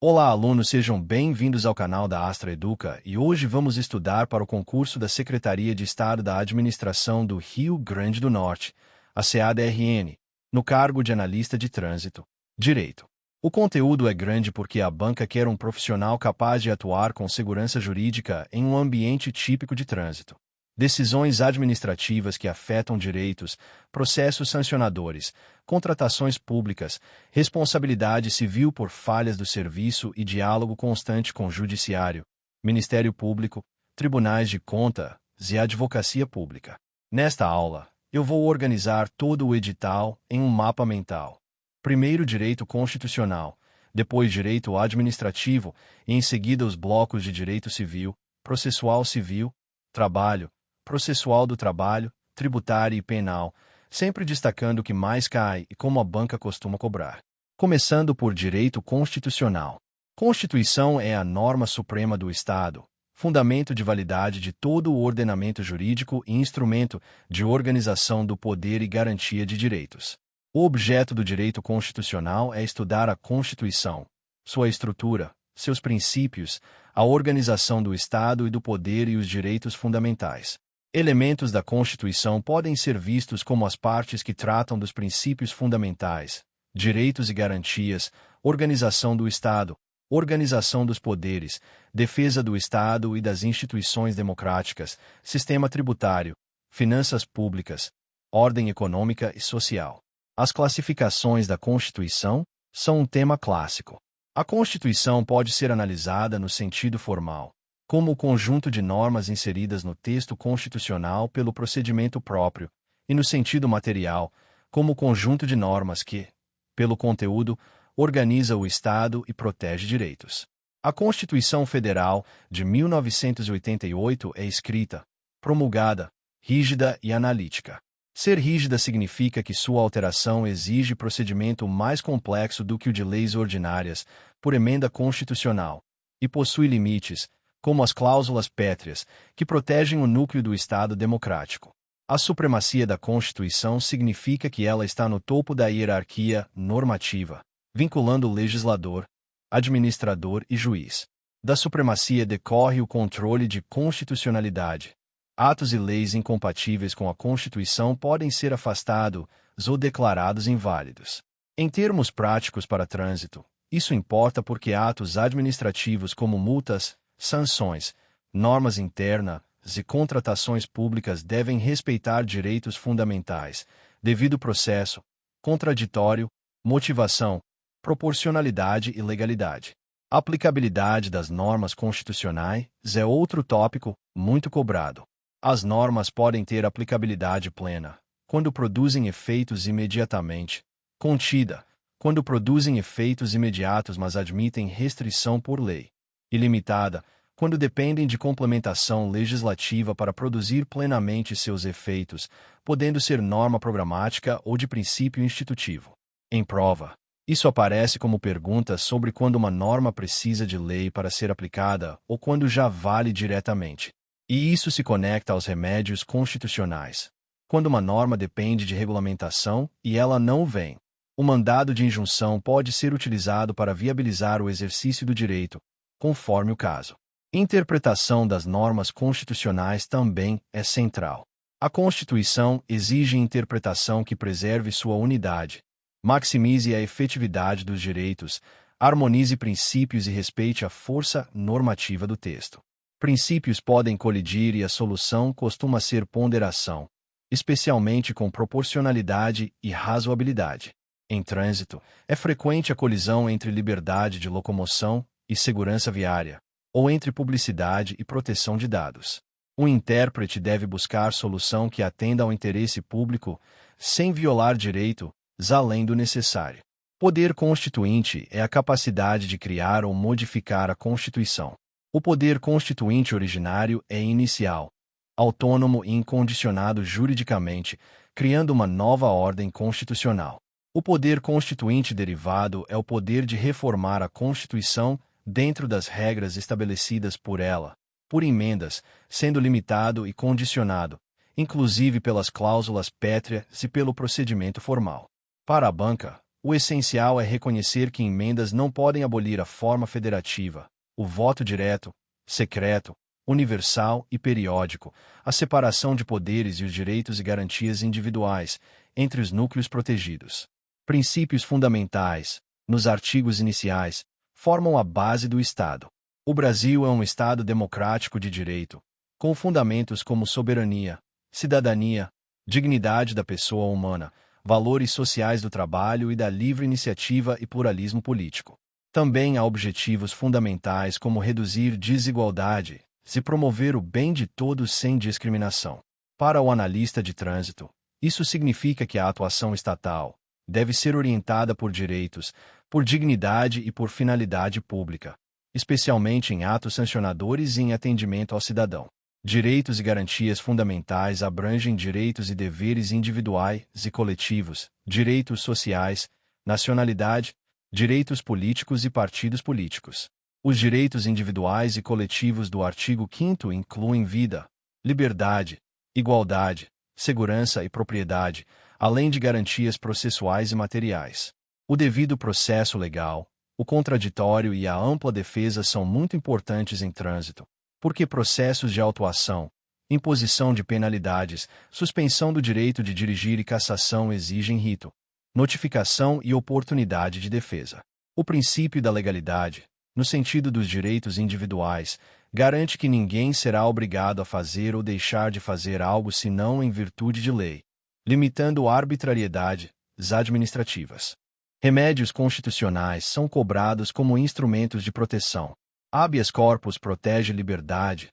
Olá, alunos, sejam bem-vindos ao canal da Astra Educa e hoje vamos estudar para o concurso da Secretaria de Estado da Administração do Rio Grande do Norte, a CADRN, no cargo de analista de trânsito, direito. O conteúdo é grande porque a banca quer um profissional capaz de atuar com segurança jurídica em um ambiente típico de trânsito. Decisões administrativas que afetam direitos, processos sancionadores, contratações públicas, responsabilidade civil por falhas do serviço e diálogo constante com o Judiciário, Ministério Público, Tribunais de Contas e Advocacia Pública. Nesta aula, eu vou organizar todo o edital em um mapa mental. Primeiro, direito constitucional, depois direito administrativo e em seguida os blocos de direito civil, processual civil, trabalho, processual do trabalho, tributário e penal, sempre destacando o que mais cai e como a banca costuma cobrar. Começando por direito constitucional. Constituição é a norma suprema do Estado, fundamento de validade de todo o ordenamento jurídico e instrumento de organização do poder e garantia de direitos. O objeto do direito constitucional é estudar a Constituição, sua estrutura, seus princípios, a organização do Estado e do poder e os direitos fundamentais. Elementos da Constituição podem ser vistos como as partes que tratam dos princípios fundamentais, direitos e garantias, organização do Estado, organização dos poderes, defesa do Estado e das instituições democráticas, sistema tributário, finanças públicas, ordem econômica e social. As classificações da Constituição são um tema clássico. A Constituição pode ser analisada no sentido formal, como o conjunto de normas inseridas no texto constitucional pelo procedimento próprio, e no sentido material, como o conjunto de normas que, pelo conteúdo, organiza o Estado e protege direitos. A Constituição Federal de 1988 é escrita, promulgada, rígida e analítica. Ser rígida significa que sua alteração exige procedimento mais complexo do que o de leis ordinárias, por emenda constitucional, e possui limites, como as cláusulas pétreas, que protegem o núcleo do Estado democrático. A supremacia da Constituição significa que ela está no topo da hierarquia normativa, vinculando o legislador, administrador e juiz. Da supremacia decorre o controle de constitucionalidade. Atos e leis incompatíveis com a Constituição podem ser afastados ou declarados inválidos. Em termos práticos para trânsito, isso importa porque atos administrativos como multas, sanções, normas internas e contratações públicas devem respeitar direitos fundamentais, devido processo, contraditório, motivação, proporcionalidade e legalidade. A aplicabilidade das normas constitucionais é outro tópico muito cobrado. As normas podem ter aplicabilidade plena, quando produzem efeitos imediatamente, contida, quando produzem efeitos imediatos mas admitem restrição por lei, ilimitada, quando dependem de complementação legislativa para produzir plenamente seus efeitos, podendo ser norma programática ou de princípio institutivo. Em prova, isso aparece como pergunta sobre quando uma norma precisa de lei para ser aplicada ou quando já vale diretamente. E isso se conecta aos remédios constitucionais. Quando uma norma depende de regulamentação e ela não vem, o mandado de injunção pode ser utilizado para viabilizar o exercício do direito, conforme o caso. Interpretação das normas constitucionais também é central. A Constituição exige interpretação que preserve sua unidade, maximize a efetividade dos direitos, harmonize princípios e respeite a força normativa do texto. Princípios podem colidir e a solução costuma ser ponderação, especialmente com proporcionalidade e razoabilidade. Em trânsito, é frequente a colisão entre liberdade de locomoção e segurança viária, ou entre publicidade e proteção de dados. O intérprete deve buscar solução que atenda ao interesse público, sem violar direitos além do necessário. Poder constituinte é a capacidade de criar ou modificar a Constituição. O poder constituinte originário é inicial, autônomo e incondicionado juridicamente, criando uma nova ordem constitucional. O poder constituinte derivado é o poder de reformar a Constituição dentro das regras estabelecidas por ela, por emendas, sendo limitado e condicionado, inclusive pelas cláusulas pétreas e pelo procedimento formal. Para a banca, O essencial é reconhecer que emendas não podem abolir a forma federativa, o voto direto, secreto, universal e periódico, a separação de poderes e os direitos e garantias individuais entre os núcleos protegidos. Princípios fundamentais, nos artigos iniciais, formam a base do Estado. O Brasil é um Estado democrático de direito, com fundamentos como soberania, cidadania, dignidade da pessoa humana, valores sociais do trabalho e da livre iniciativa e pluralismo político. Também há objetivos fundamentais como reduzir desigualdade e promover o bem de todos sem discriminação. Para o analista de trânsito, isso significa que a atuação estatal deve ser orientada por direitos, por dignidade e por finalidade pública, especialmente em atos sancionadores e em atendimento ao cidadão. Direitos e garantias fundamentais abrangem direitos e deveres individuais e coletivos, direitos sociais, nacionalidade, direitos políticos e partidos políticos. Os direitos individuais e coletivos do artigo 5º incluem vida, liberdade, igualdade, segurança e propriedade, além de garantias processuais e materiais. O devido processo legal, o contraditório e a ampla defesa são muito importantes em trânsito, porque processos de autuação, imposição de penalidades, suspensão do direito de dirigir e cassação exigem rito, notificação e oportunidade de defesa. O princípio da legalidade, no sentido dos direitos individuais, garante que ninguém será obrigado a fazer ou deixar de fazer algo senão em virtude de lei, limitando arbitrariedades administrativas. Remédios constitucionais são cobrados como instrumentos de proteção. Habeas corpus protege liberdade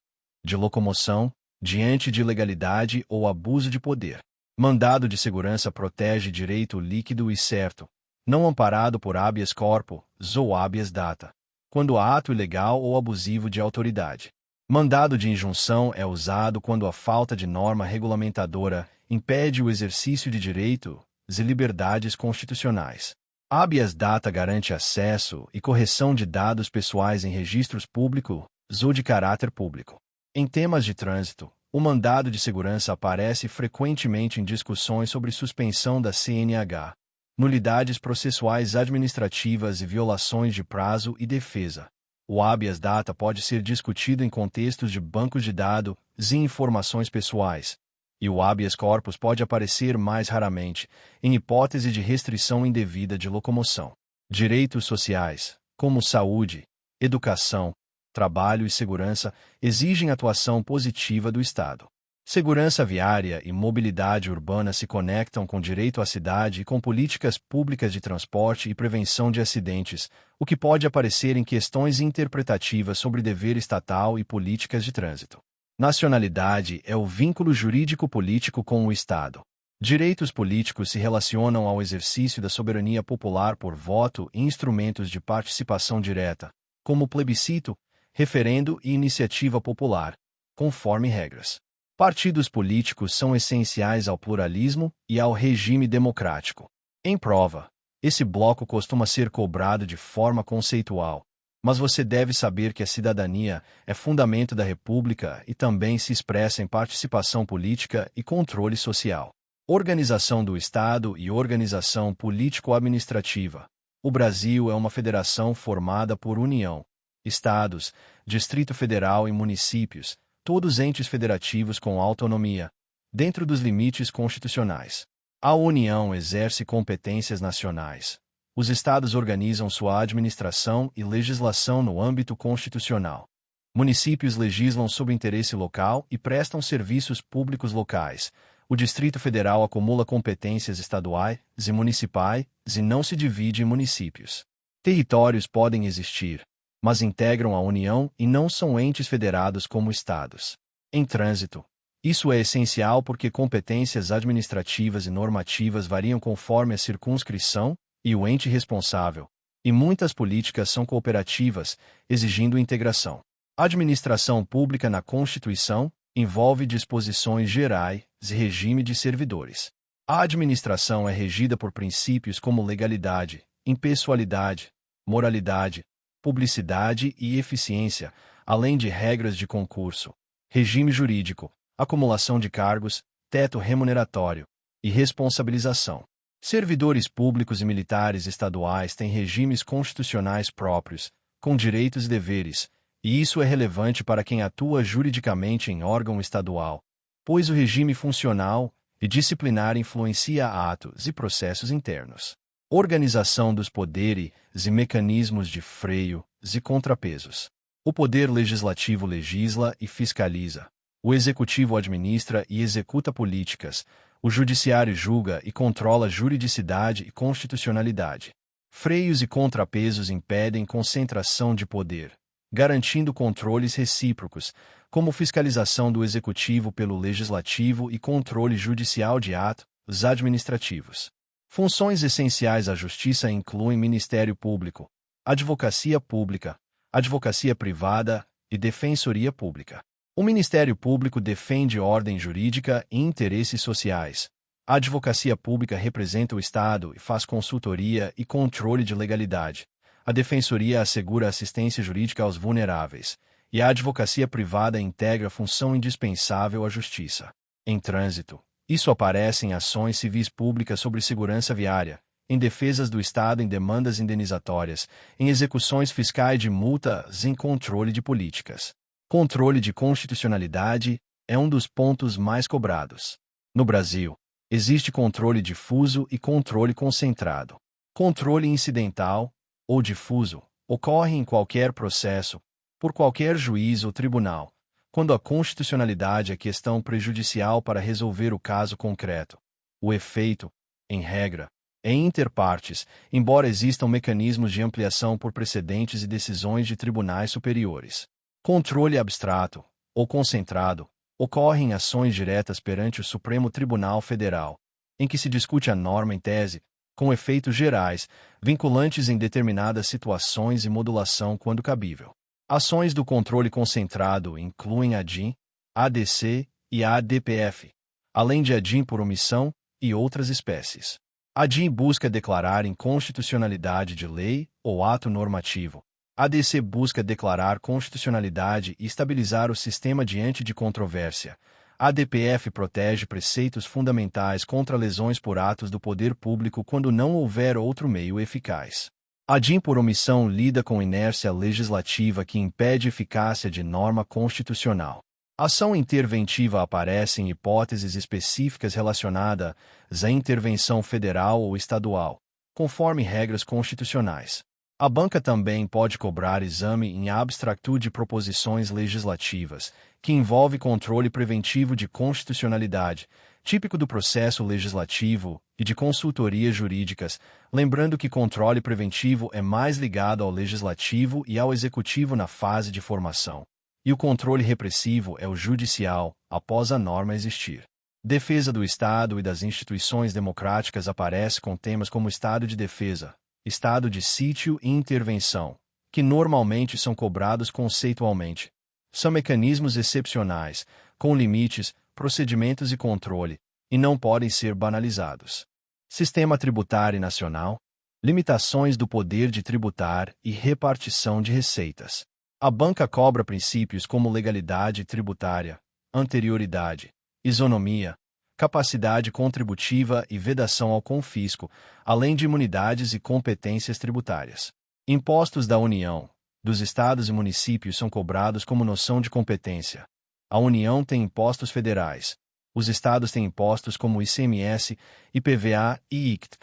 de locomoção diante de ilegalidade ou abuso de poder. Mandado de segurança protege direito líquido e certo, não amparado por habeas corpus ou habeas data, quando há ato ilegal ou abusivo de autoridade. Mandado de injunção é usado quando a falta de norma regulamentadora impede o exercício de direitos e liberdades constitucionais. Habeas data garante acesso e correção de dados pessoais em registros públicos ou de caráter público. Em temas de trânsito, o mandado de segurança aparece frequentemente em discussões sobre suspensão da CNH, nulidades processuais administrativas e violações de prazo e defesa. O habeas data pode ser discutido em contextos de bancos de dados e informações pessoais, e o habeas corpus pode aparecer mais raramente, em hipótese de restrição indevida de locomoção. Direitos sociais, como saúde, educação, trabalho e segurança, exigem atuação positiva do Estado. Segurança viária e mobilidade urbana se conectam com direito à cidade e com políticas públicas de transporte e prevenção de acidentes, o que pode aparecer em questões interpretativas sobre dever estatal e políticas de trânsito. Nacionalidade é o vínculo jurídico-político com o Estado. Direitos políticos se relacionam ao exercício da soberania popular por voto e instrumentos de participação direta, como plebiscito, referendo e iniciativa popular, conforme regras. Partidos políticos são essenciais ao pluralismo e ao regime democrático. Em prova, esse bloco costuma ser cobrado de forma conceitual, mas você deve saber que a cidadania é fundamento da República e também se expressa em participação política e controle social. Organização do Estado e organização político-administrativa. O Brasil é uma federação formada por União, Estados, Distrito Federal e municípios, todos entes federativos com autonomia, dentro dos limites constitucionais. A União exerce competências nacionais. Os Estados organizam sua administração e legislação no âmbito constitucional. Municípios legislam sob interesse local e prestam serviços públicos locais. O Distrito Federal acumula competências estaduais e municipais e não se divide em municípios. Territórios podem existir, mas integram a União e não são entes federados como Estados. Em trânsito, isso é essencial porque competências administrativas e normativas variam conforme a circunscrição e o ente responsável, e muitas políticas são cooperativas, exigindo integração. A administração pública na Constituição envolve disposições gerais e regime de servidores. A administração é regida por princípios como legalidade, impessoalidade, moralidade, publicidade e eficiência, além de regras de concurso, regime jurídico, acumulação de cargos, teto remuneratório e responsabilização. Servidores públicos e militares estaduais têm regimes constitucionais próprios, com direitos e deveres, e isso é relevante para quem atua juridicamente em órgão estadual, pois o regime funcional e disciplinar influencia atos e processos internos. Organização dos poderes e mecanismos de freio e contrapesos. O poder legislativo legisla e fiscaliza. O executivo administra e executa políticas. O judiciário julga e controla juridicidade e constitucionalidade. Freios e contrapesos impedem concentração de poder, garantindo controles recíprocos, como fiscalização do executivo pelo legislativo e controle judicial de atos administrativos. Funções essenciais à justiça incluem Ministério Público, Advocacia Pública, Advocacia Privada e Defensoria Pública. O Ministério Público defende ordem jurídica e interesses sociais. A Advocacia Pública representa o Estado e faz consultoria e controle de legalidade. A Defensoria assegura assistência jurídica aos vulneráveis. E a Advocacia Privada integra função indispensável à justiça. Em trânsito, isso aparece em ações civis públicas sobre segurança viária, em defesas do Estado em demandas indenizatórias, em execuções fiscais de multas e em controle de políticas. Controle de constitucionalidade é um dos pontos mais cobrados. No Brasil, existe controle difuso e controle concentrado. Controle incidental, ou difuso, ocorre em qualquer processo, por qualquer juiz ou tribunal, quando a constitucionalidade é questão prejudicial para resolver o caso concreto. O efeito, em regra, é inter partes, embora existam mecanismos de ampliação por precedentes e decisões de tribunais superiores. Controle abstrato, ou concentrado, ocorre em ações diretas perante o Supremo Tribunal Federal, em que se discute a norma em tese, com efeitos gerais, vinculantes em determinadas situações e modulação quando cabível. Ações do controle concentrado incluem a ADIM, ADC e a ADPF, além de ADIM por omissão e outras espécies. A ADIM busca declarar inconstitucionalidade de lei ou ato normativo. A ADC busca declarar constitucionalidade e estabilizar o sistema diante de controvérsia. A ADPF protege preceitos fundamentais contra lesões por atos do poder público quando não houver outro meio eficaz. A ADIM por omissão lida com inércia legislativa que impede eficácia de norma constitucional. Ação interventiva aparece em hipóteses específicas relacionadas à intervenção federal ou estadual, conforme regras constitucionais. A banca também pode cobrar exame em abstracto de proposições legislativas, que envolve controle preventivo de constitucionalidade, típico do processo legislativo, e de consultorias jurídicas, lembrando que controle preventivo é mais ligado ao legislativo e ao executivo na fase de formação, e o controle repressivo é o judicial, após a norma existir. Defesa do Estado e das instituições democráticas aparece com temas como estado de defesa, estado de sítio e intervenção, que normalmente são cobrados conceitualmente. São mecanismos excepcionais, com limites, procedimentos e controle, e não podem ser banalizados. Sistema tributário nacional, limitações do poder de tributar e repartição de receitas. A banca cobra princípios como legalidade tributária, anterioridade, isonomia, capacidade contributiva e vedação ao confisco, além de imunidades e competências tributárias. Impostos da União, dos estados e municípios são cobrados como noção de competência. A União tem impostos federais. Os estados têm impostos como ICMS, IPVA e ICT.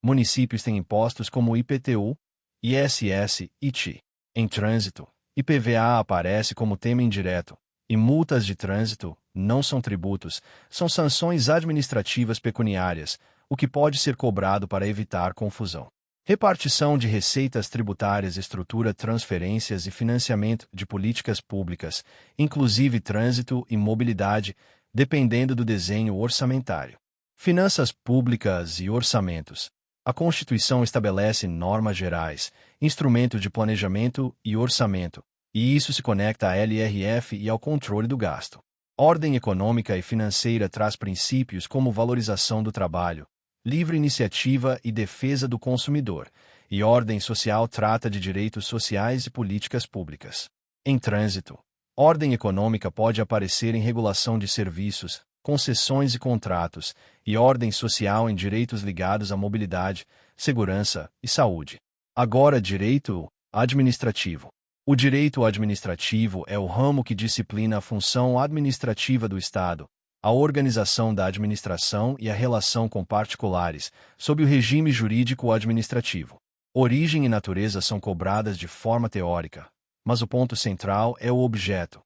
Municípios têm impostos como IPTU, ISS e TI. Em trânsito, IPVA aparece como tema indireto, e multas de trânsito não são tributos, são sanções administrativas pecuniárias, o que pode ser cobrado para evitar confusão. Repartição de receitas tributárias estrutura transferências e financiamento de políticas públicas, inclusive trânsito e mobilidade, dependendo do desenho orçamentário. Finanças públicas e orçamentos. A Constituição estabelece normas gerais, instrumentos de planejamento e orçamento, e isso se conecta à LRF e ao controle do gasto. Ordem econômica e financeira traz princípios como valorização do trabalho, livre iniciativa e defesa do consumidor, e ordem social trata de direitos sociais e políticas públicas. Em trânsito, ordem econômica pode aparecer em regulação de serviços, concessões e contratos, e ordem social em direitos ligados à mobilidade, segurança e saúde. Agora, direito administrativo. O direito administrativo é o ramo que disciplina a função administrativa do Estado, a organização da administração e a relação com particulares, sob o regime jurídico administrativo. Origem e natureza são cobradas de forma teórica, mas o ponto central é o objeto.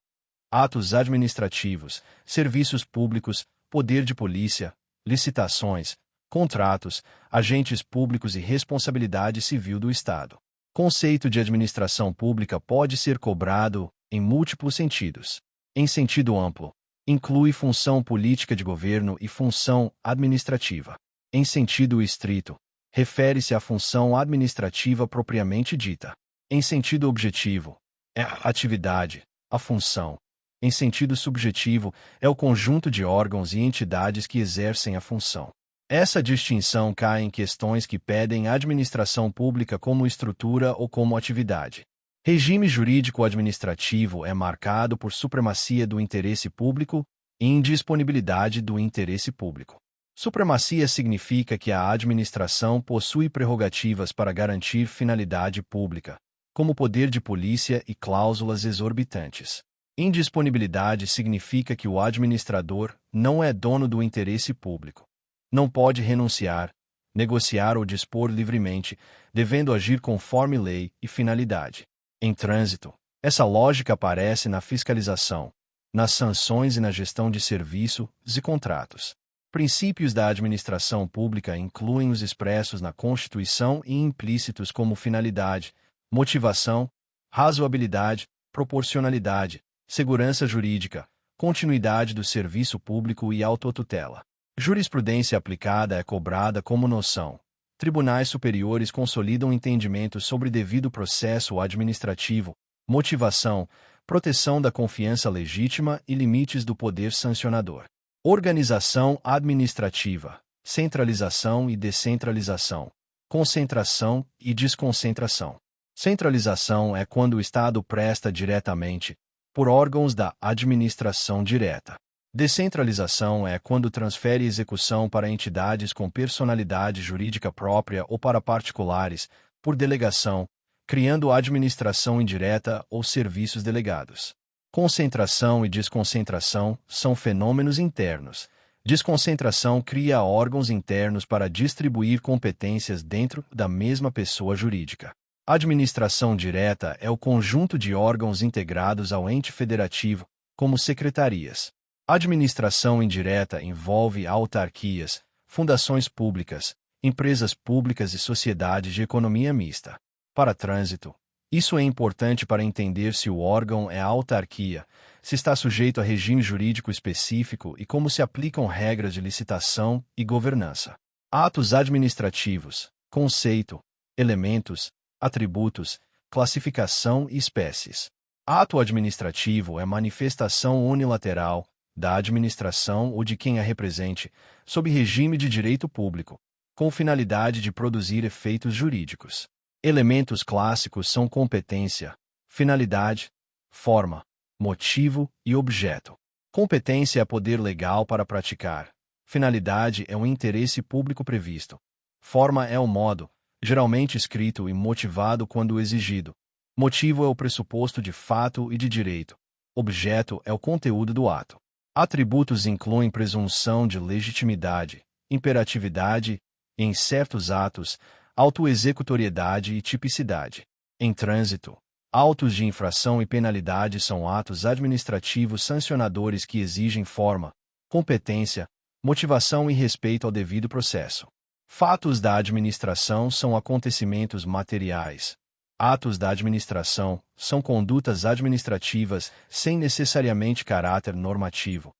Atos administrativos, serviços públicos, poder de polícia, licitações, contratos, agentes públicos e responsabilidade civil do Estado. Conceito de administração pública pode ser cobrado em múltiplos sentidos. Em sentido amplo, inclui função política de governo e função administrativa. Em sentido estrito, refere-se à função administrativa propriamente dita. Em sentido objetivo, é a atividade, a função. Em sentido subjetivo, é o conjunto de órgãos e entidades que exercem a função. Essa distinção cai em questões que pedem administração pública como estrutura ou como atividade. Regime jurídico administrativo é marcado por supremacia do interesse público e indisponibilidade do interesse público. Supremacia significa que a administração possui prerrogativas para garantir finalidade pública, como poder de polícia e cláusulas exorbitantes. Indisponibilidade significa que o administrador não é dono do interesse público. Não pode renunciar, negociar ou dispor livremente, devendo agir conforme lei e finalidade. Em trânsito, essa lógica aparece na fiscalização, nas sanções e na gestão de serviços e contratos. Princípios da administração pública incluem os expressos na Constituição e implícitos como finalidade, motivação, razoabilidade, proporcionalidade, segurança jurídica, continuidade do serviço público e autotutela. Jurisprudência aplicada é cobrada como noção. Tribunais superiores consolidam entendimentos sobre devido processo administrativo, motivação, proteção da confiança legítima e limites do poder sancionador. Organização administrativa, centralização e descentralização, concentração e desconcentração. Centralização é quando o Estado presta diretamente, por órgãos da administração direta. Descentralização é quando transfere execução para entidades com personalidade jurídica própria ou para particulares, por delegação, criando administração indireta ou serviços delegados. Concentração e desconcentração são fenômenos internos. Desconcentração cria órgãos internos para distribuir competências dentro da mesma pessoa jurídica. Administração direta é o conjunto de órgãos integrados ao ente federativo, como secretarias. Administração indireta envolve autarquias, fundações públicas, empresas públicas e sociedades de economia mista. Para trânsito, isso é importante para entender se o órgão é autarquia, se está sujeito a regime jurídico específico e como se aplicam regras de licitação e governança. Atos administrativos, conceito, elementos, atributos, classificação e espécies. Ato administrativo é manifestação unilateral da administração ou de quem a represente, sob regime de direito público, com finalidade de produzir efeitos jurídicos. Elementos clássicos são competência, finalidade, forma, motivo e objeto. Competência é poder legal para praticar. Finalidade é um interesse público previsto. Forma é o modo, geralmente escrito e motivado quando exigido. Motivo é o pressuposto de fato e de direito. Objeto é o conteúdo do ato. Atributos incluem presunção de legitimidade, imperatividade e, em certos atos, autoexecutoriedade e tipicidade. Em trânsito, autos de infração e penalidade são atos administrativos sancionadores que exigem forma, competência, motivação e respeito ao devido processo. Fatos da administração são acontecimentos materiais. Atos da administração são condutas administrativas sem necessariamente caráter normativo.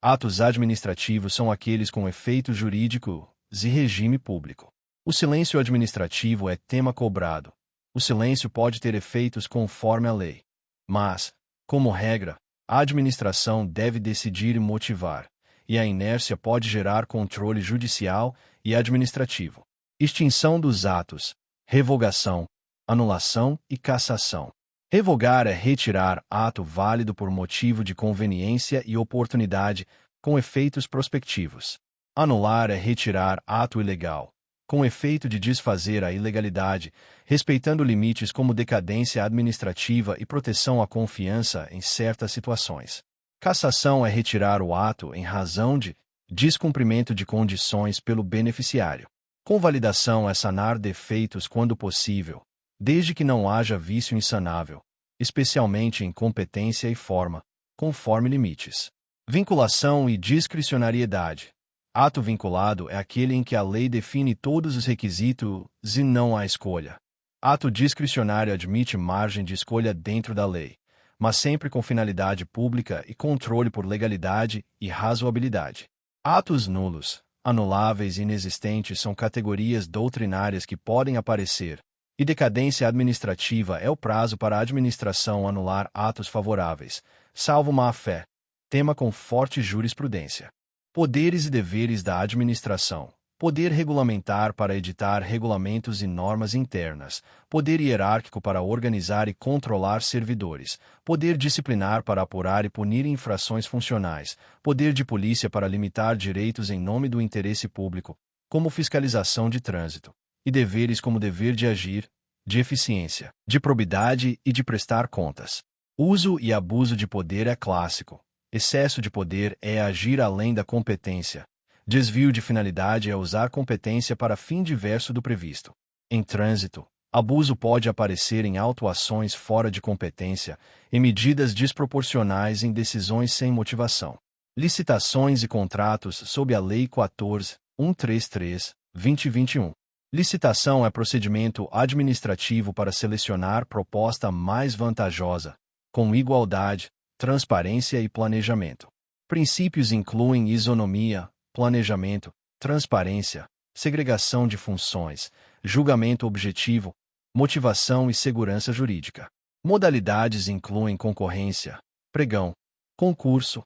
Atos administrativos são aqueles com efeito jurídico e regime público. O silêncio administrativo é tema cobrado. O silêncio pode ter efeitos conforme a lei. Mas, como regra, a administração deve decidir e motivar, e a inércia pode gerar controle judicial e administrativo. Extinção dos atos, revogação, anulação e cassação. Revogar é retirar ato válido por motivo de conveniência e oportunidade, com efeitos prospectivos. Anular é retirar ato ilegal, com efeito de desfazer a ilegalidade, respeitando limites como decadência administrativa e proteção à confiança em certas situações. Cassação é retirar o ato em razão de descumprimento de condições pelo beneficiário. Convalidação é sanar defeitos quando possível, desde que não haja vício insanável, especialmente em competência e forma, conforme limites. Vinculação e discricionariedade. Ato vinculado é aquele em que a lei define todos os requisitos e não há escolha. Ato discricionário admite margem de escolha dentro da lei, mas sempre com finalidade pública e controle por legalidade e razoabilidade. Atos nulos, anuláveis e inexistentes são categorias doutrinárias que podem aparecer, e decadência administrativa é o prazo para a administração anular atos favoráveis, salvo má-fé, tema com forte jurisprudência. Poderes e deveres da administração. Poder regulamentar para editar regulamentos e normas internas, poder hierárquico para organizar e controlar servidores, poder disciplinar para apurar e punir infrações funcionais, poder de polícia para limitar direitos em nome do interesse público, como fiscalização de trânsito, e deveres como dever de agir, de eficiência, de probidade e de prestar contas. Uso e abuso de poder é clássico. Excesso de poder é agir além da competência. Desvio de finalidade é usar competência para fim diverso do previsto. Em trânsito, abuso pode aparecer em autuações fora de competência, em medidas desproporcionais em decisões sem motivação. Licitações e contratos sob a Lei 14.133/2021. Licitação é procedimento administrativo para selecionar proposta mais vantajosa, com igualdade, transparência e planejamento. Princípios incluem isonomia, planejamento, transparência, segregação de funções, julgamento objetivo, motivação e segurança jurídica. Modalidades incluem concorrência, pregão, concurso,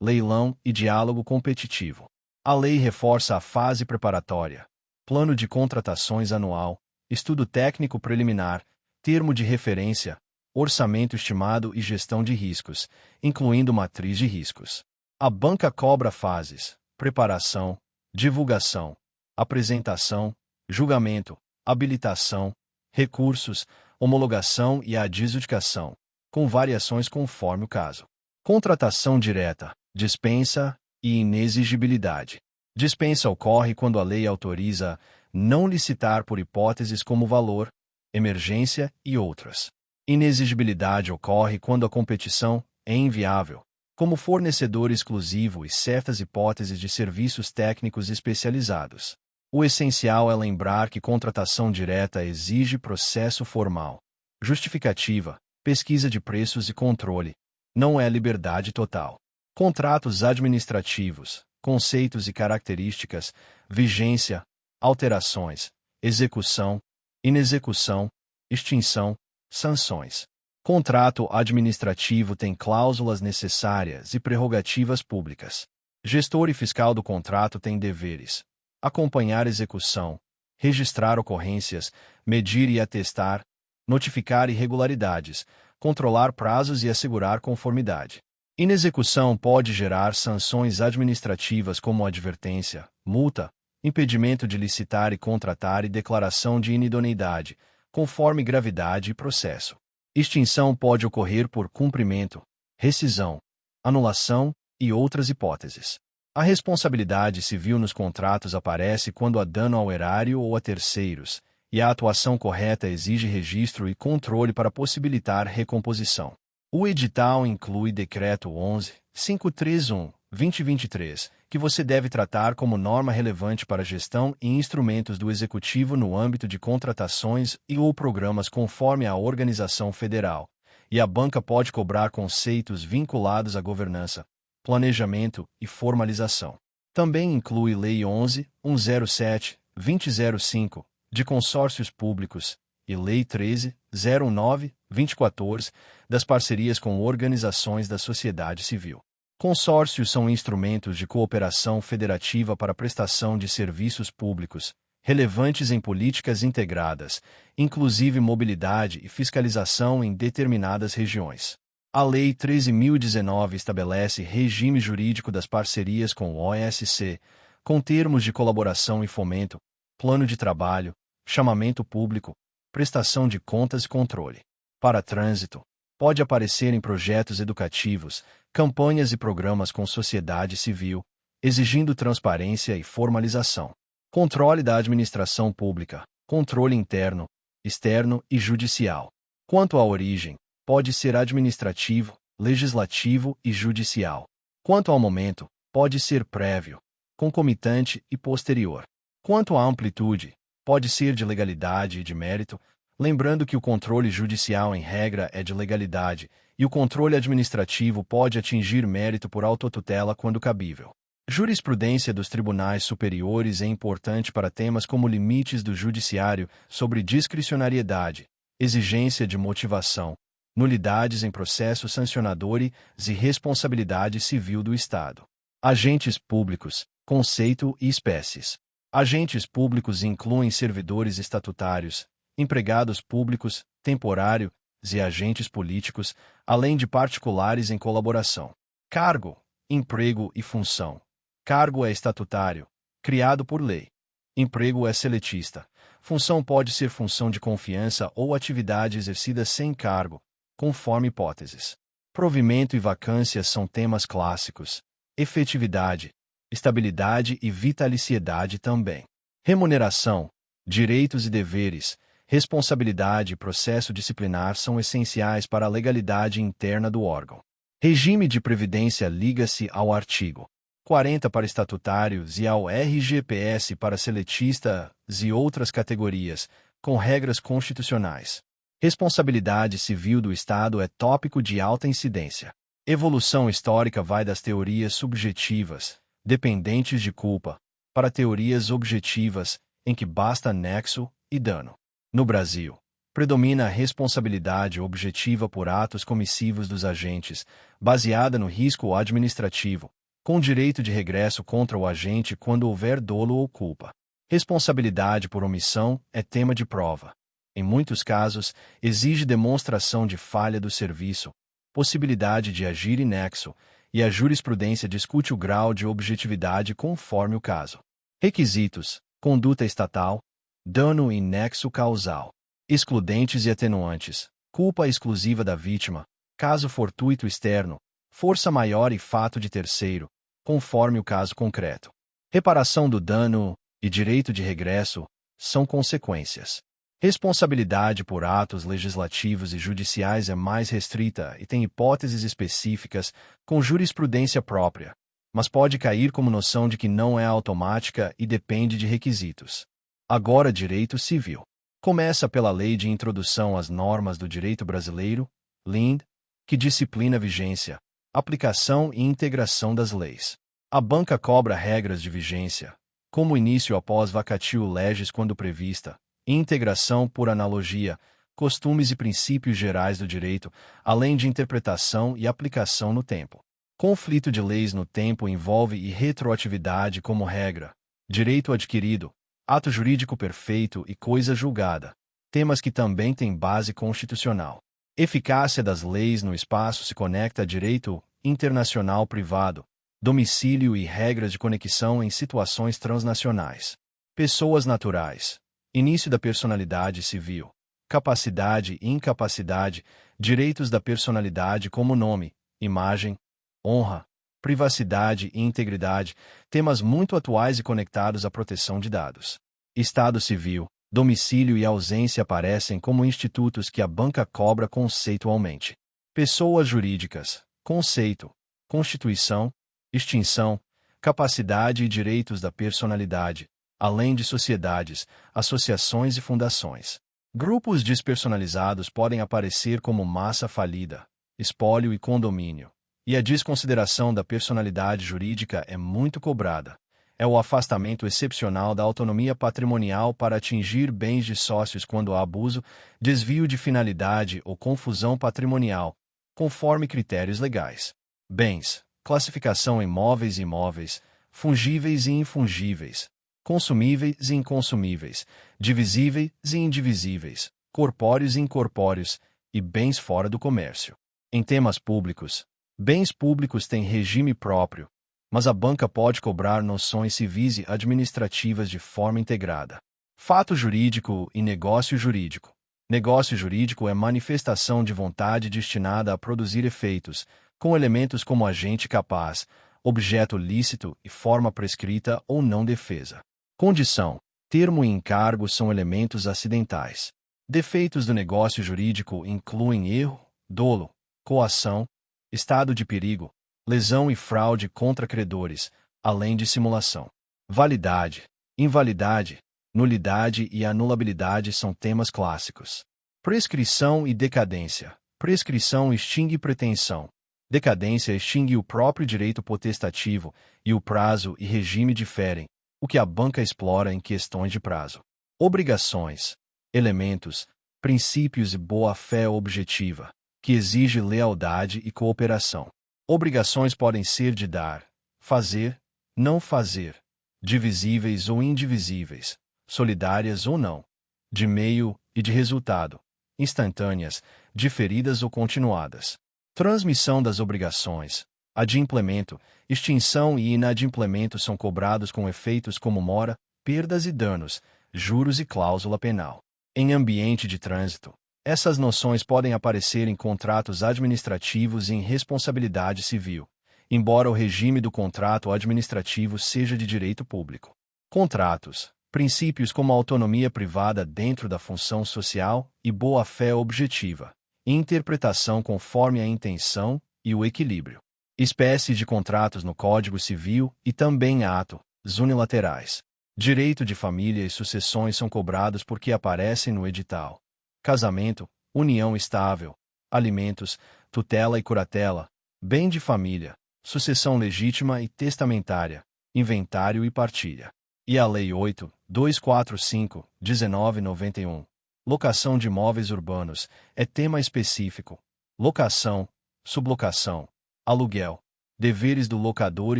leilão e diálogo competitivo. A lei reforça a fase preparatória, plano de contratações anual, estudo técnico preliminar, termo de referência, orçamento estimado e gestão de riscos, incluindo matriz de riscos. A banca cobra fases: preparação, divulgação, apresentação, julgamento, habilitação, recursos, homologação e adjudicação, com variações conforme o caso. Contratação direta, dispensa e inexigibilidade. Dispensa ocorre quando a lei autoriza não licitar por hipóteses como valor, emergência e outras. Inexigibilidade ocorre quando a competição é inviável, como fornecedor exclusivo e certas hipóteses de serviços técnicos especializados. O essencial é lembrar que contratação direta exige processo formal, justificativa, pesquisa de preços e controle. Não é liberdade total. Contratos administrativos, conceitos e características, vigência, alterações, execução, inexecução, extinção, sanções. Contrato administrativo tem cláusulas necessárias e prerrogativas públicas. Gestor e fiscal do contrato têm deveres: acompanhar execução, registrar ocorrências, medir e atestar, notificar irregularidades, controlar prazos e assegurar conformidade. Inexecução pode gerar sanções administrativas como advertência, multa, impedimento de licitar e contratar e declaração de inidoneidade, conforme gravidade e processo. Extinção pode ocorrer por cumprimento, rescisão, anulação e outras hipóteses. A responsabilidade civil nos contratos aparece quando há dano ao erário ou a terceiros, e a atuação correta exige registro e controle para possibilitar recomposição. O edital inclui Decreto 11.531/2023, que você deve tratar como norma relevante para gestão e instrumentos do Executivo no âmbito de contratações e/ou programas conforme a organização federal, e a banca pode cobrar conceitos vinculados à governança, planejamento e formalização. Também inclui Lei 11.107/2005, de consórcios públicos, e Lei 13.009/2014, das parcerias com organizações da sociedade civil. Consórcios são instrumentos de cooperação federativa para prestação de serviços públicos, relevantes em políticas integradas, inclusive mobilidade e fiscalização em determinadas regiões. A Lei 13.019 estabelece regime jurídico das parcerias com o OSC, com termos de colaboração e fomento, plano de trabalho, chamamento público, prestação de contas e controle. Para trânsito, pode aparecer em projetos educativos, campanhas e programas com sociedade civil, exigindo transparência e formalização. Controle da administração pública, controle interno, externo e judicial. Quanto à origem, pode ser administrativo, legislativo e judicial. Quanto ao momento, pode ser prévio, concomitante e posterior. Quanto à amplitude, pode ser de legalidade e de mérito, lembrando que o controle judicial em regra é de legalidade e o controle administrativo pode atingir mérito por autotutela quando cabível. Jurisprudência dos tribunais superiores é importante para temas como limites do judiciário sobre discricionariedade, exigência de motivação, nulidades em processos sancionadores e responsabilidade civil do Estado. Agentes públicos, conceito e espécies. Agentes públicos incluem servidores estatutários, empregados públicos, temporários e agentes políticos, além de particulares em colaboração. Cargo, emprego e função. Cargo é estatutário, criado por lei. Emprego é seletista. Função pode ser função de confiança ou atividade exercida sem cargo, conforme hipóteses. Provimento e vacância são temas clássicos. Efetividade, estabilidade e vitaliciedade também. Remuneração, direitos e deveres, responsabilidade e processo disciplinar são essenciais para a legalidade interna do órgão. Regime de previdência liga-se ao artigo 40 para estatutários e ao RGPS para seletistas e outras categorias, com regras constitucionais. Responsabilidade civil do Estado é tópico de alta incidência. Evolução histórica vai das teorias subjetivas, dependentes de culpa, para teorias objetivas, em que basta nexo e dano. No Brasil, predomina a responsabilidade objetiva por atos comissivos dos agentes, baseada no risco administrativo, com direito de regresso contra o agente quando houver dolo ou culpa. Responsabilidade por omissão é tema de prova. Em muitos casos, exige demonstração de falha do serviço, possibilidade de agir inexo, e a jurisprudência discute o grau de objetividade conforme o caso. Requisitos: conduta estatal, dano e nexo causal, excludentes e atenuantes, culpa exclusiva da vítima, caso fortuito externo, força maior e fato de terceiro, conforme o caso concreto. Reparação do dano e direito de regresso são consequências. Responsabilidade por atos legislativos e judiciais é mais restrita e tem hipóteses específicas com jurisprudência própria, mas pode cair como noção de que não é automática e depende de requisitos. Agora, direito civil. Começa pela Lei de Introdução às Normas do Direito Brasileiro, LIND, que disciplina a vigência, aplicação e integração das leis. A banca cobra regras de vigência, como início após vacatio legis quando prevista, e integração por analogia, costumes e princípios gerais do direito, além de interpretação e aplicação no tempo. Conflito de leis no tempo envolve irretroatividade como regra, direito adquirido, ato jurídico perfeito e coisa julgada, temas que também têm base constitucional. Eficácia das leis no espaço se conecta a direito internacional privado, domicílio e regras de conexão em situações transnacionais. Pessoas naturais. Início da personalidade civil. Capacidade e incapacidade, direitos da personalidade como nome, imagem, honra, privacidade e integridade, temas muito atuais e conectados à proteção de dados. Estado civil, domicílio e ausência aparecem como institutos que a banca cobra conceitualmente. Pessoas jurídicas, conceito, constituição, extinção, capacidade e direitos da personalidade, além de sociedades, associações e fundações. Grupos despersonalizados podem aparecer como massa falida, espólio e condomínio. E a desconsideração da personalidade jurídica é muito cobrada. É o afastamento excepcional da autonomia patrimonial para atingir bens de sócios quando há abuso, desvio de finalidade ou confusão patrimonial, conforme critérios legais. Bens, classificação em móveis e imóveis, fungíveis e infungíveis, consumíveis e inconsumíveis, divisíveis e indivisíveis, corpóreos e incorpóreos, e bens fora do comércio. Em temas públicos, bens públicos têm regime próprio, mas a banca pode cobrar noções civis e administrativas de forma integrada. Fato jurídico e negócio jurídico. Negócio jurídico é manifestação de vontade destinada a produzir efeitos, com elementos como agente capaz, objeto lícito e forma prescrita ou não defesa. Condição, termo e encargo são elementos acidentais. Defeitos do negócio jurídico incluem erro, dolo, coação, estado de perigo, lesão e fraude contra credores, além de simulação. Validade, invalidade, nulidade e anulabilidade são temas clássicos. Prescrição e decadência. Prescrição extingue pretensão. Decadência extingue o próprio direito potestativo e o prazo e regime diferem, o que a banca explora em questões de prazo. Obrigações, elementos, princípios e boa-fé objetiva, que exige lealdade e cooperação. Obrigações podem ser de dar, fazer, não fazer, divisíveis ou indivisíveis, solidárias ou não, de meio e de resultado, instantâneas, diferidas ou continuadas. Transmissão das obrigações. Adimplemento, extinção e inadimplemento são cobrados com efeitos como mora, perdas e danos, juros e cláusula penal. Em ambiente de trânsito, essas noções podem aparecer em contratos administrativos e em responsabilidade civil, embora o regime do contrato administrativo seja de direito público. Contratos. Princípios como autonomia privada dentro da função social e boa-fé objetiva. Interpretação conforme a intenção e o equilíbrio. Espécies de contratos no Código Civil e também atos unilaterais. Direito de família e sucessões são cobrados porque aparecem no edital. Casamento, união estável, alimentos, tutela e curatela, bem de família, sucessão legítima e testamentária, inventário e partilha. E a Lei 8.245/1991. Locação de imóveis urbanos é tema específico. Locação, sublocação, aluguel, deveres do locador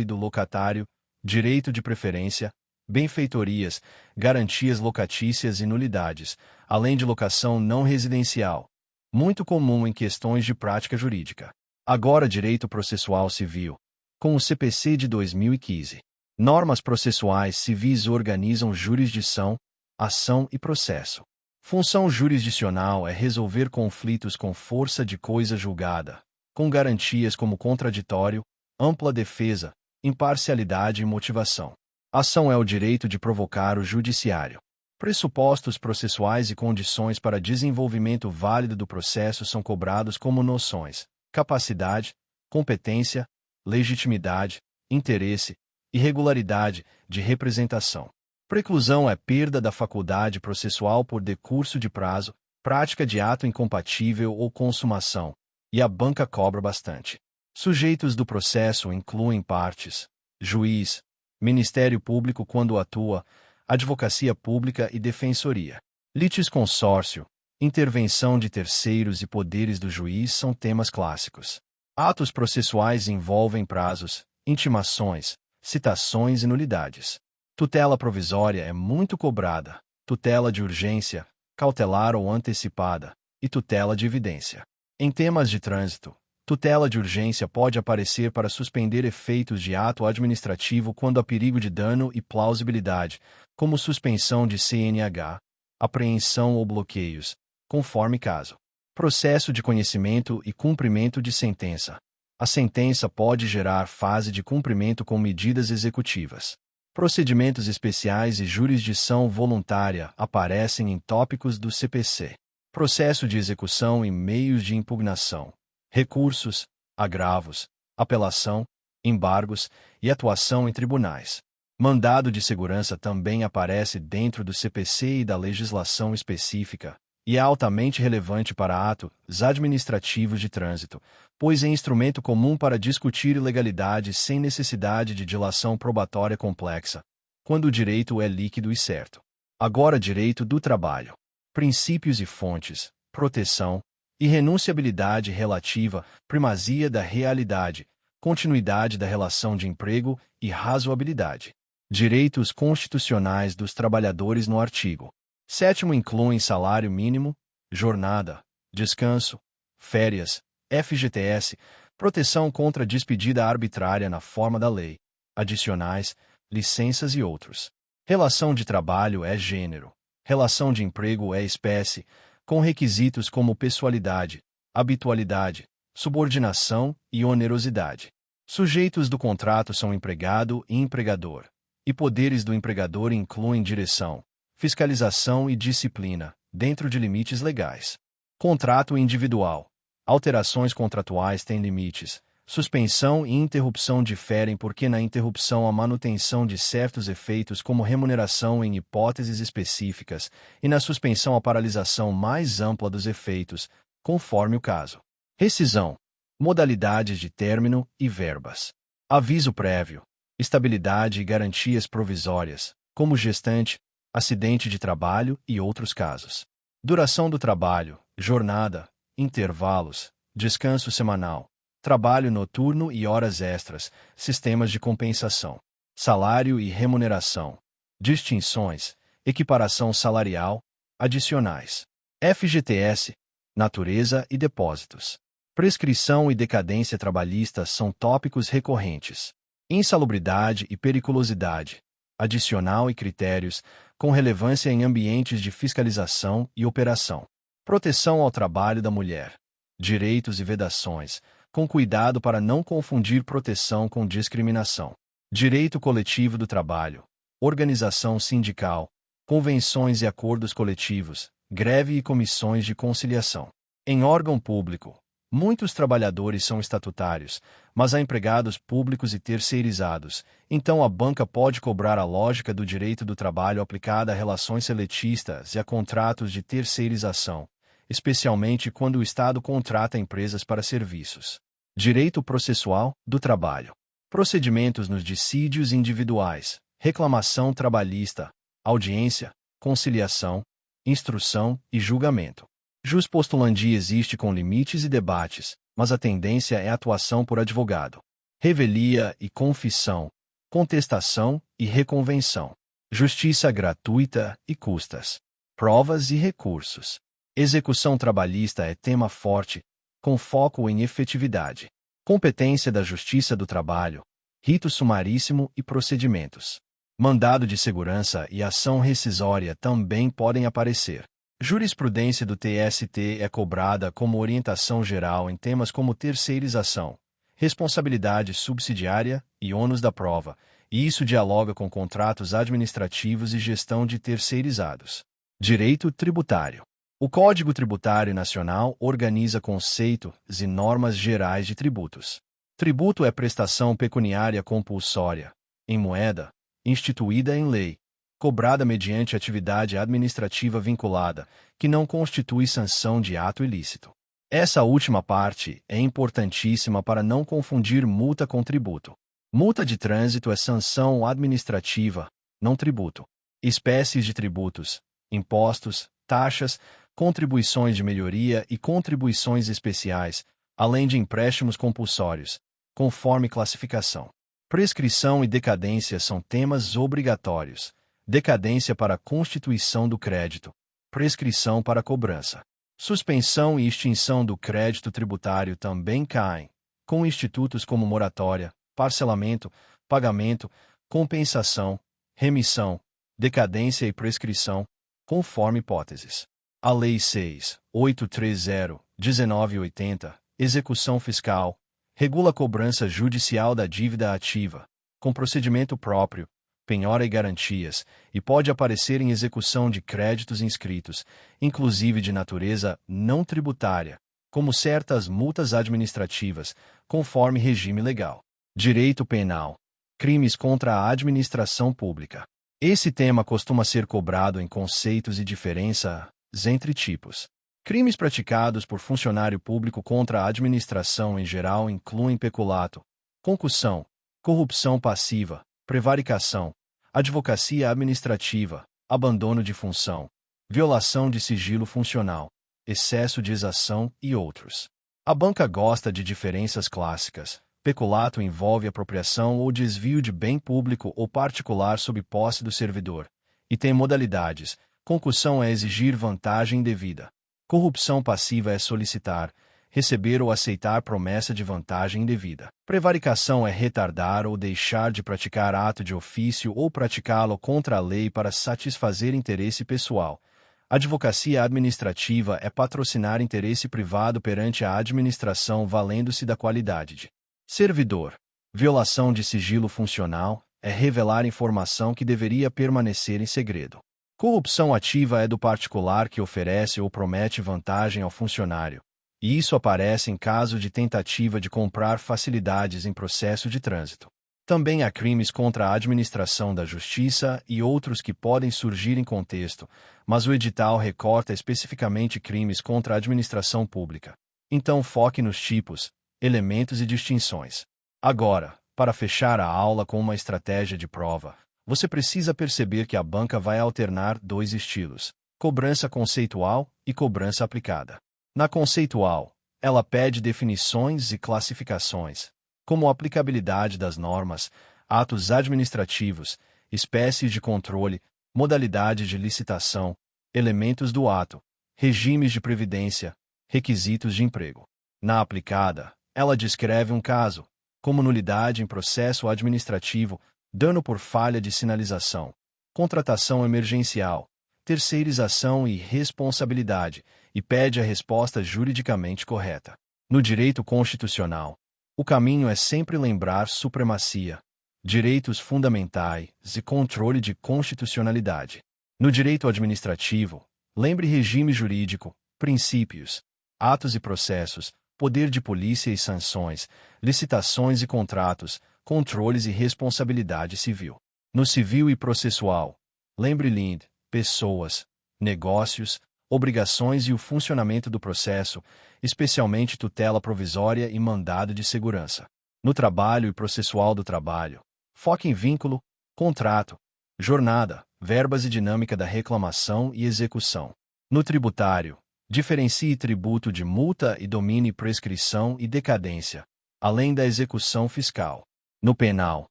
e do locatário, direito de preferência, benfeitorias, garantias locatícias e nulidades, além de locação não residencial, muito comum em questões de prática jurídica. Agora, direito processual civil. Com o CPC de 2015. Normas processuais civis organizam jurisdição, ação e processo. Função jurisdicional é resolver conflitos com força de coisa julgada, com garantias como contraditório, ampla defesa, imparcialidade e motivação. Ação é o direito de provocar o judiciário. Pressupostos processuais e condições para desenvolvimento válido do processo são cobrados como noções: capacidade, competência, legitimidade, interesse, irregularidade de representação. Preclusão é perda da faculdade processual por decurso de prazo, prática de ato incompatível ou consumação, e a banca cobra bastante. Sujeitos do processo incluem partes, juiz, Ministério Público quando atua, Advocacia Pública e Defensoria. Litisconsórcio, intervenção de terceiros e poderes do juiz são temas clássicos. Atos processuais envolvem prazos, intimações, citações e nulidades. Tutela provisória é muito cobrada, tutela de urgência, cautelar ou antecipada, e tutela de evidência. Em temas de trânsito, tutela de urgência pode aparecer para suspender efeitos de ato administrativo quando há perigo de dano e plausibilidade, como suspensão de CNH, apreensão ou bloqueios, conforme caso. Processo de conhecimento e cumprimento de sentença. A sentença pode gerar fase de cumprimento com medidas executivas. Procedimentos especiais e jurisdição voluntária aparecem em tópicos do CPC. Processo de execução e meios de impugnação. Recursos, agravos, apelação, embargos e atuação em tribunais. Mandado de segurança também aparece dentro do CPC e da legislação específica, e é altamente relevante para atos administrativos de trânsito, pois é instrumento comum para discutir ilegalidade sem necessidade de dilação probatória complexa, quando o direito é líquido e certo. Agora, direito do trabalho. Princípios e fontes, proteção, irrenunciabilidade relativa, primazia da realidade, continuidade da relação de emprego e razoabilidade. Direitos constitucionais dos trabalhadores no artigo 7º incluem salário mínimo, jornada, descanso, férias, FGTS, proteção contra despedida arbitrária na forma da lei, adicionais, licenças e outros. Relação de trabalho é gênero. Relação de emprego é espécie, com requisitos como pessoalidade, habitualidade, subordinação e onerosidade. Sujeitos do contrato são empregado e empregador. E poderes do empregador incluem direção, fiscalização e disciplina, dentro de limites legais. Contrato individual. Alterações contratuais têm limites. Suspensão e interrupção diferem porque na interrupção há manutenção de certos efeitos como remuneração em hipóteses específicas e na suspensão a paralisação mais ampla dos efeitos, conforme o caso. Rescisão. Modalidades de término e verbas. Aviso prévio. Estabilidade e garantias provisórias, como gestante, acidente de trabalho e outros casos. Duração do trabalho, jornada, intervalos, descanso semanal, trabalho noturno e horas extras, sistemas de compensação, salário e remuneração, distinções, equiparação salarial, adicionais. FGTS, natureza e depósitos. Prescrição e decadência trabalhista são tópicos recorrentes. Insalubridade e periculosidade, adicional e critérios, com relevância em ambientes de fiscalização e operação. Proteção ao trabalho da mulher. Direitos e vedações, com cuidado para não confundir proteção com discriminação. Direito coletivo do trabalho. Organização sindical. Convenções e acordos coletivos. Greve e comissões de conciliação. Em órgão público. Muitos trabalhadores são estatutários, mas há empregados públicos e terceirizados, então a banca pode cobrar a lógica do direito do trabalho aplicada a relações seletistas e a contratos de terceirização, especialmente quando o Estado contrata empresas para serviços. Direito processual do trabalho. Procedimentos nos dissídios individuais, reclamação trabalhista, audiência, conciliação, instrução e julgamento. Juspostulandi existe com limites e debates, mas a tendência é a atuação por advogado. Revelia e confissão, contestação e reconvenção. Justiça gratuita e custas. Provas e recursos. Execução trabalhista é tema forte, com foco em efetividade. Competência da Justiça do Trabalho, rito sumaríssimo e procedimentos. Mandado de segurança e ação rescisória também podem aparecer. Jurisprudência do TST é cobrada como orientação geral em temas como terceirização, responsabilidade subsidiária e ônus da prova, e isso dialoga com contratos administrativos e gestão de terceirizados. Direito tributário. O Código Tributário Nacional organiza conceitos e normas gerais de tributos. Tributo é prestação pecuniária compulsória, em moeda, instituída em lei, cobrada mediante atividade administrativa vinculada, que não constitui sanção de ato ilícito. Essa última parte é importantíssima para não confundir multa com tributo. Multa de trânsito é sanção administrativa, não tributo. Espécies de tributos: impostos, taxas, contribuições de melhoria e contribuições especiais, além de empréstimos compulsórios, conforme classificação. Prescrição e decadência são temas obrigatórios. Decadência para a constituição do crédito. Prescrição para a cobrança. Suspensão e extinção do crédito tributário também caem, com institutos como moratória, parcelamento, pagamento, compensação, remissão, decadência e prescrição, conforme hipóteses. A Lei 6.830/1980, Execução Fiscal, regula a cobrança judicial da dívida ativa, com procedimento próprio, penhora e garantias, e pode aparecer em execução de créditos inscritos, inclusive de natureza não tributária, como certas multas administrativas, conforme regime legal. Direito penal. Crimes contra a administração pública. Esse tema costuma ser cobrado em conceitos e diferenças entre tipos. Crimes praticados por funcionário público contra a administração em geral incluem peculato, concussão, corrupção passiva, prevaricação, advocacia administrativa, abandono de função, violação de sigilo funcional, excesso de exação e outros. A banca gosta de diferenças clássicas. Peculato envolve apropriação ou desvio de bem público ou particular sob posse do servidor, e tem modalidades. Concussão é exigir vantagem indevida. Corrupção passiva é solicitar, receber ou aceitar promessa de vantagem indevida. Prevaricação é retardar ou deixar de praticar ato de ofício ou praticá-lo contra a lei para satisfazer interesse pessoal. Advocacia administrativa é patrocinar interesse privado perante a administração valendo-se da qualidade de servidor. Violação de sigilo funcional é revelar informação que deveria permanecer em segredo. Corrupção ativa é do particular que oferece ou promete vantagem ao funcionário, e isso aparece em caso de tentativa de comprar facilidades em processo de trânsito. Também há crimes contra a administração da justiça e outros que podem surgir em contexto, mas o edital recorta especificamente crimes contra a administração pública. Então foque nos tipos, elementos e distinções. Agora, para fechar a aula com uma estratégia de prova, você precisa perceber que a banca vai alternar dois estilos: cobrança conceitual e cobrança aplicada. Na conceitual, ela pede definições e classificações, como a aplicabilidade das normas, atos administrativos, espécies de controle, modalidade de licitação, elementos do ato, regimes de previdência, requisitos de emprego. Na aplicada, ela descreve um caso, como nulidade em processo administrativo, dano por falha de sinalização, contratação emergencial, terceirização e responsabilidade, e pede a resposta juridicamente correta. No direito constitucional, o caminho é sempre lembrar supremacia, direitos fundamentais e controle de constitucionalidade. No direito administrativo, lembre regime jurídico, princípios, atos e processos, poder de polícia e sanções, licitações e contratos, controles e responsabilidade civil. No civil e processual, lembre LIND, pessoas, negócios, obrigações e o funcionamento do processo, especialmente tutela provisória e mandado de segurança. No trabalho e processual do trabalho, foque em vínculo, contrato, jornada, verbas e dinâmica da reclamação e execução. No tributário, diferencie tributo de multa e domine prescrição e decadência, além da execução fiscal. No penal,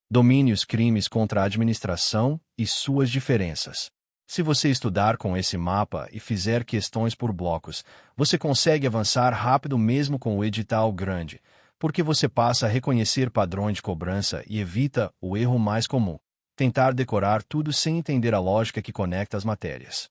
domine os crimes contra a administração e suas diferenças. Se você estudar com esse mapa e fizer questões por blocos, você consegue avançar rápido mesmo com o edital grande, porque você passa a reconhecer padrões de cobrança e evita o erro mais comum: tentar decorar tudo sem entender a lógica que conecta as matérias.